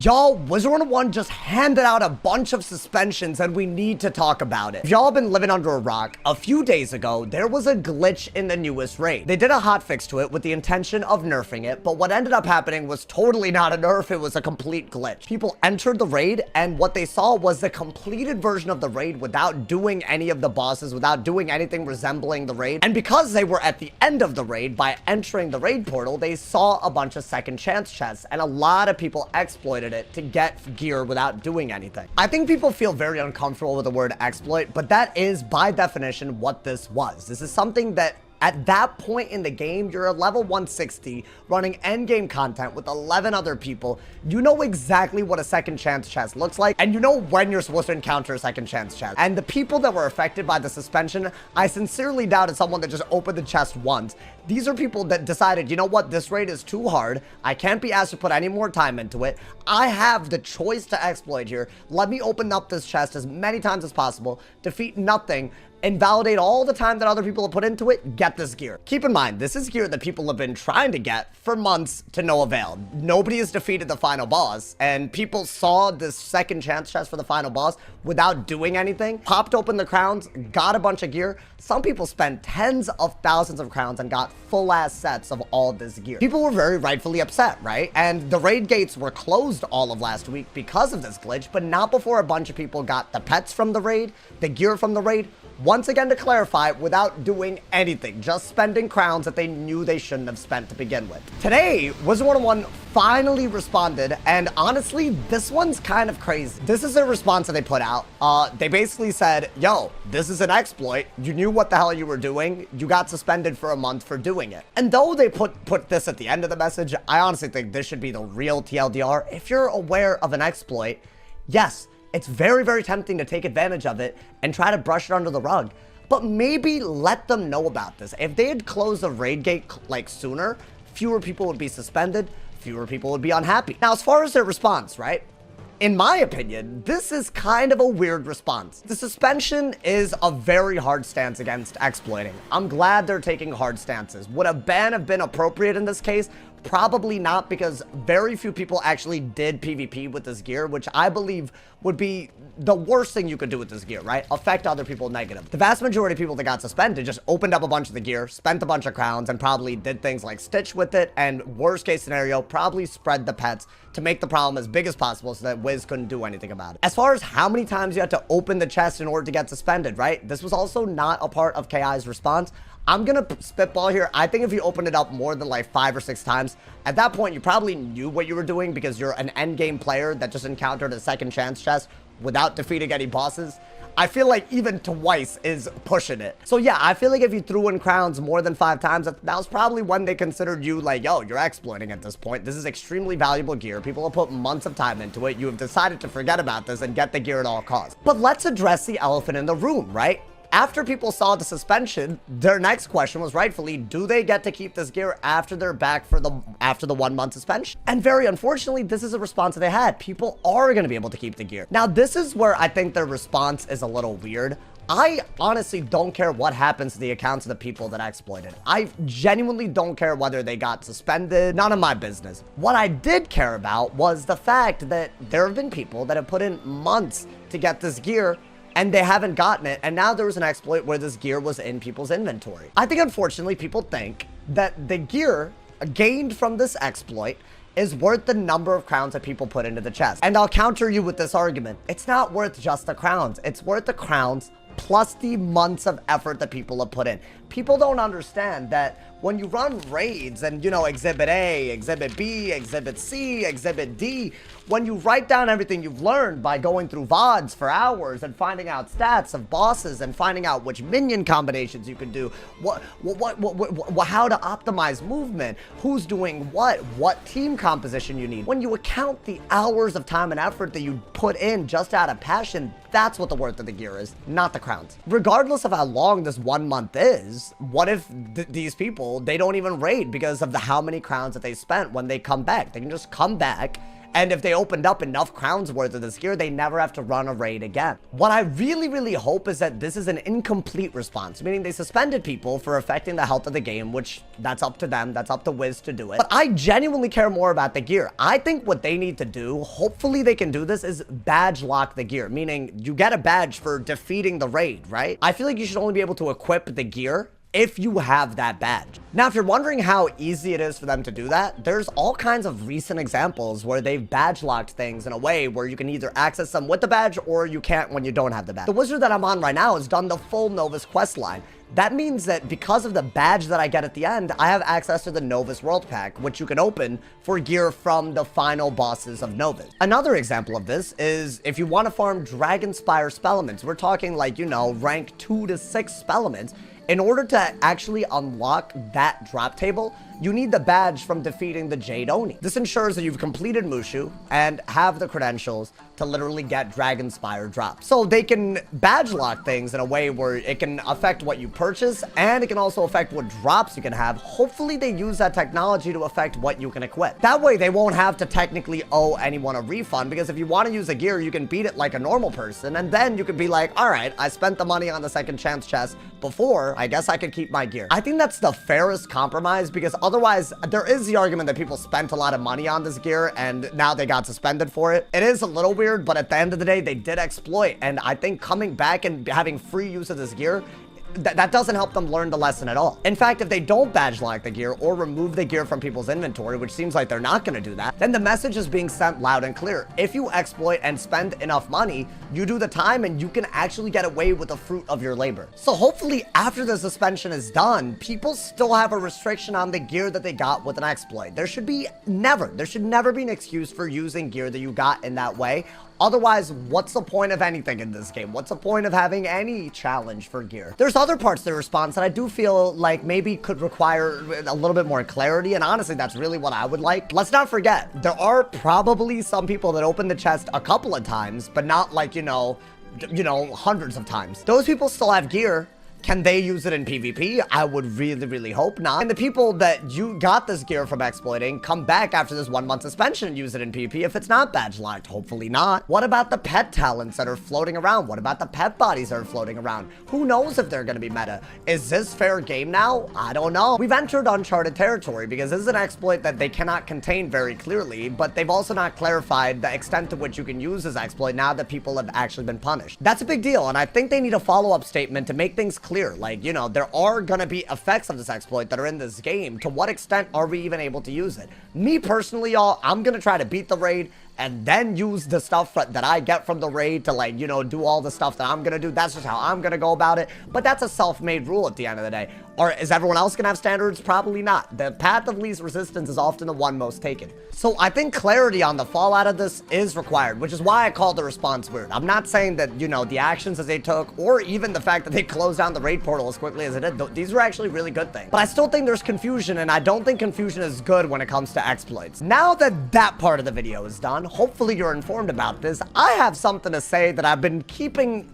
Y'all, Wizard101 just handed out a bunch of suspensions and we need to talk about it. If y'all been living under a rock, a few days ago, there was a glitch in the newest raid. They did a hotfix to it with the intention of nerfing it, but what ended up happening was totally not a nerf, it was a complete glitch. People entered the raid and what they saw was the completed version of the raid without doing any of the bosses, without doing anything resembling the raid. And because they were at the end of the raid, by entering the raid portal, they saw a bunch of second chance chests and a lot of people exploited it to get gear without doing anything. I think people feel very uncomfortable with the word exploit, but that is by definition what this was. This is something that at that point in the game, you're at level 160, running endgame content with 11 other people. You know exactly what a second chance chest looks like, and you know when you're supposed to encounter a second chance chest. And the people that were affected by the suspension, I sincerely doubt it's someone that just opened the chest once. These are people that decided, you know what, this raid is too hard. I can't be asked to put any more time into it. I have the choice to exploit here. Let me open up this chest as many times as possible, defeat nothing, invalidate all the time that other people have put into it, get this gear. Keep in mind, this is gear that people have been trying to get for months to no avail. Nobody has defeated the final boss, and people saw this second chance chest for the final boss without doing anything, popped open the crowns, got a bunch of gear. Some people spent tens of thousands of crowns and got full-ass sets of all this gear. People were very rightfully upset, right? And the raid gates were closed all of last week because of this glitch, but not before a bunch of people got the pets from the raid, the gear from the raid. Once again, to clarify, without doing anything, just spending crowns that they knew they shouldn't have spent to begin with. Today, Wizard101 finally responded, and honestly, this one's kind of crazy. This is a response that they put out. They basically said, yo, this is an exploit. You knew what the hell you were doing. You got suspended for a month for doing it. And though they put this at the end of the message, I honestly think this should be the real TLDR. If you're aware of an exploit, yes, it's very, very tempting to take advantage of it and try to brush it under the rug. But maybe let them know about this. If they had closed the raid gate like sooner, fewer people would be suspended, fewer people would be unhappy. Now, as far as their response, right? In my opinion, this is kind of a weird response. The suspension is a very hard stance against exploiting. I'm glad they're taking hard stances. Would a ban have been appropriate in this case? Probably not, because very few people actually did PvP with this gear, which I believe would be the worst thing you could do with this gear, right? Affect other people negative. The vast majority of people that got suspended just opened up a bunch of the gear, spent a bunch of crowns, and probably did things like stitch with it, and worst case scenario, probably spread the pets to make the problem as big as possible so that Wiz couldn't do anything about it. As far as how many times you had to open the chest in order to get suspended, right? This was also not a part of KI's response. I'm gonna spitball here. I think if you opened it up more than like 5 or 6 times, at that point, you probably knew what you were doing because you're an endgame player that just encountered a second chance chest without defeating any bosses. I feel like even twice is pushing it. So yeah, I feel like if you threw in crowns more than 5 times, that was probably when they considered you like, yo, you're exploiting at this point. This is extremely valuable gear. People have put months of time into it. You have decided to forget about this and get the gear at all costs. But let's address the elephant in the room, right? After people saw the suspension, their next question was rightfully, do they get to keep this gear after they're back for after the 1 month suspension? And very unfortunately, this is a response that they had. People are going to be able to keep the gear. Now, this is where I think their response is a little weird. I honestly don't care what happens to the accounts of the people that exploited. I genuinely don't care whether they got suspended. None of my business. What I did care about was the fact that there have been people that have put in months to get this gear and they haven't gotten it, and now there was an exploit where this gear was in people's inventory. I think, unfortunately, people think that the gear gained from this exploit is worth the number of crowns that people put into the chest. And I'll counter you with this argument. It's not worth just the crowns. It's worth the crowns plus the months of effort that people have put in. People don't understand that when you run raids and, you know, Exhibit A, Exhibit B, Exhibit C, Exhibit D, when you write down everything you've learned by going through VODs for hours and finding out stats of bosses and finding out which minion combinations you can do, how to optimize movement, who's doing what team composition you need. When you account the hours of time and effort that you put in just out of passion, that's what the worth of the gear is, not the crowns. Regardless of how long this 1 month is, what if these people, they don't even raid because of how many crowns that they spent when they come back? They can just come back And if they opened up enough crowns worth of this gear, they never have to run a raid again. What I really hope is that this is an incomplete response, meaning they suspended people for affecting the health of the game, which that's up to them. That's up to Wiz to do it. But I genuinely care more about the gear. I think what they need to do, hopefully they can do this, is badge lock the gear, meaning you get a badge for defeating the raid, right? I feel like you should only be able to equip the gear if you have that badge. Now, if you're wondering how easy it is for them to do that, there's all kinds of recent examples where they've badge locked things in a way where you can either access them with the badge or you can't when you don't have the badge. The wizard that I'm on right now has done the full Novus quest line. That means that because of the badge that I get at the end, I have access to the Novus World Pack, which you can open for gear from the final bosses of Novus. Another example of this is if you want to farm Dragonspire Spellements. We're talking like, you know, rank 2 to 6 Spellements. In order to actually unlock that drop table, you need the badge from defeating the Jade Oni. This ensures that you've completed Mushu and have the credentials to literally get Dragonspire drops. So they can badge lock things in a way where it can affect what you purchase and it can also affect what drops you can have. Hopefully they use that technology to affect what you can equip. That way they won't have to technically owe anyone a refund, because if you want to use a gear, you can beat it like a normal person and then you can be like, all right, I spent the money on the second chance chest before, I guess I could keep my gear. I think that's the fairest compromise, because otherwise there is the argument that people spent a lot of money on this gear and now they got suspended for it. It is a little weird, but at the end of the day, they did exploit. And I think coming back and having free use of this gear, that doesn't help them learn the lesson at all. In fact, if they don't badge lock the gear or remove the gear from people's inventory, which seems like they're not going to do that, then the message is being sent loud and clear. If you exploit and spend enough money, you do the time and you can actually get away with the fruit of your labor. So hopefully after the suspension is done, people still have a restriction on the gear that they got with an exploit. There should never be an excuse for using gear that you got in that way. Otherwise, what's the point of anything in this game? What's the point of having any challenge for gear? There's other parts of the response that I do feel like maybe could require a little bit more clarity, and honestly, that's really what I would like. Let's not forget, there are probably some people that open the chest a couple of times, but not like, you know, hundreds of times. Those people still have gear. Can they use it in PvP? I would really hope not. And the people that you got this gear from exploiting come back after this 1 month suspension and use it in PvP if it's not badge locked. Hopefully not. What about the pet talents that are floating around? What about the pet bodies that are floating around? Who knows if they're going to be meta? Is this fair game now? I don't know. We've entered uncharted territory because this is an exploit that they cannot contain very clearly, but they've also not clarified the extent to which you can use this exploit now that people have actually been punished. That's a big deal, and I think they need a follow-up statement to make things clear. Like, you know, there are gonna be effects of this exploit that are in this game. To what extent are we even able to use it? Me personally, y'all, I'm gonna try to beat the raid and then use the stuff that I get from the raid to, like, you know, do all the stuff that I'm gonna do. That's just how I'm gonna go about it. But that's a self-made rule at the end of the day. Or is everyone else gonna have standards? Probably not. The path of least resistance is often the one most taken. So I think clarity on the fallout of this is required, which is why I call the response weird. I'm not saying that, you know, the actions that they took, or even the fact that they closed down the raid portal as quickly as it did, these were actually really good things. But I still think there's confusion, and I don't think confusion is good when it comes to exploits. Now that that part of the video is done, hopefully you're informed about this. I have something to say that I've been keeping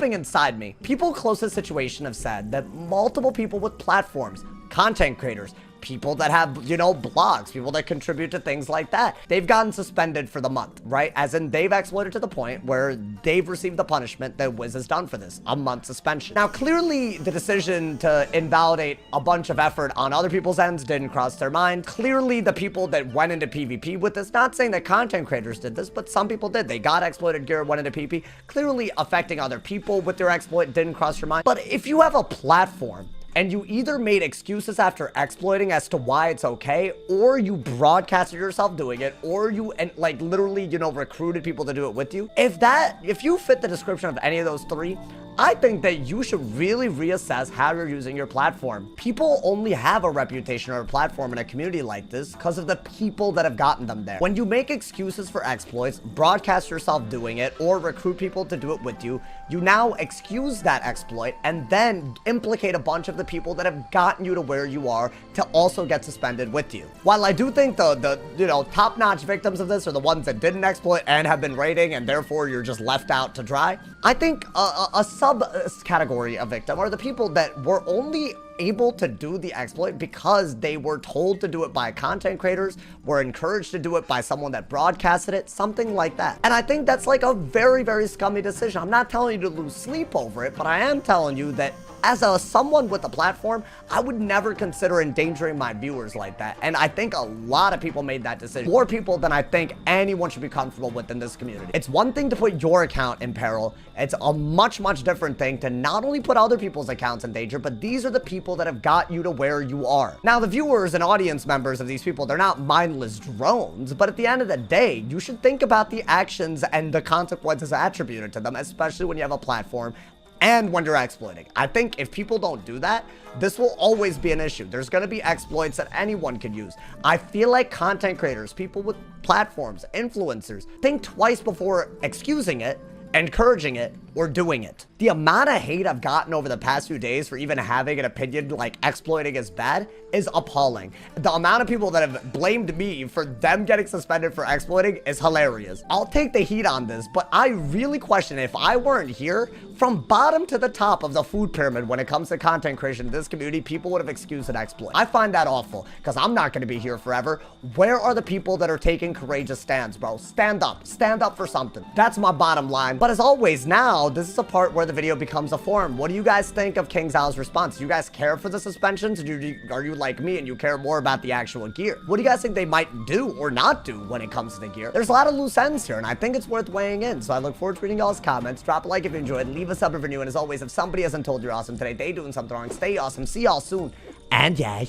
inside me. People close to the situation have said that multiple people with platforms, content creators, people that have, you know, blogs, people that contribute to things like that, they've gotten suspended for the month, right? As in, they've exploited to the point where they've received the punishment that Wiz has done for this, a month suspension. Now, clearly, the decision to invalidate a bunch of effort on other people's ends didn't cross their mind. Clearly, the people that went into PvP with this, not saying that content creators did this, but some people did. They got exploited gear, went into PvP. Clearly, affecting other people with their exploit didn't cross your mind. But if you have a platform and you either made excuses after exploiting as to why it's okay, or you broadcasted yourself doing it, or you, and like, literally, you know, recruited people to do it with you, if you fit the description of any of those three, I think that you should really reassess how you're using your platform. People only have a reputation or a platform in a community like this because of the people that have gotten them there. When you make excuses for exploits, broadcast yourself doing it, or recruit people to do it with you, you now excuse that exploit and then implicate a bunch of the people that have gotten you to where you are to also get suspended with you. While I do think the you know, top-notch victims of this are the ones that didn't exploit and have been raiding, and therefore you're just left out to dry, I think a sub-category of victim are the people that were only able to do the exploit because they were told to do it by content creators, were encouraged to do it by someone that broadcasted it, something like that. And I think that's like a very, very scummy decision. I'm not telling you to lose sleep over it, but I am telling you that as someone with a platform, I would never consider endangering my viewers like that. And I think a lot of people made that decision. More people than I think anyone should be comfortable with in this community. It's one thing to put your account in peril. It's a much, much different thing to not only put other people's accounts in danger, but these are the people that have got you to where you are. Now, the viewers and audience members of these people, they're not mindless drones, but at the end of the day, you should think about the actions and the consequences attributed to them, especially when you have a platform and when you're exploiting. I think if people don't do that, this will always be an issue. There's going to be exploits that anyone could use. I feel like content creators, people with platforms, influencers, think twice before excusing it, encouraging it, or doing it. The amount of hate I've gotten over the past few days for even having an opinion like exploiting is bad is appalling. The amount of people that have blamed me for them getting suspended for exploiting is hilarious. I'll take the heat on this, but I really question if I weren't here, from bottom to the top of the food pyramid when it comes to content creation in this community, people would have excused an exploit. I find that awful because I'm not going to be here forever. Where are the people that are taking courageous stands, bro? Stand up for something. That's my bottom line. But as always, now this is a part where the video becomes a forum. What do you guys think of King Zhao's response? Do you guys care for the suspensions? Are you like me and you care more about the actual gear? What do you guys think they might do or not do when it comes to the gear? There's a lot of loose ends here, and I think it's worth weighing in. So I look forward to reading y'all's comments. Drop a like if you enjoyed. Leave a sub if you're new. And as always, if somebody hasn't told you you're awesome today, they doing something wrong. Stay awesome. See y'all soon. And yeah.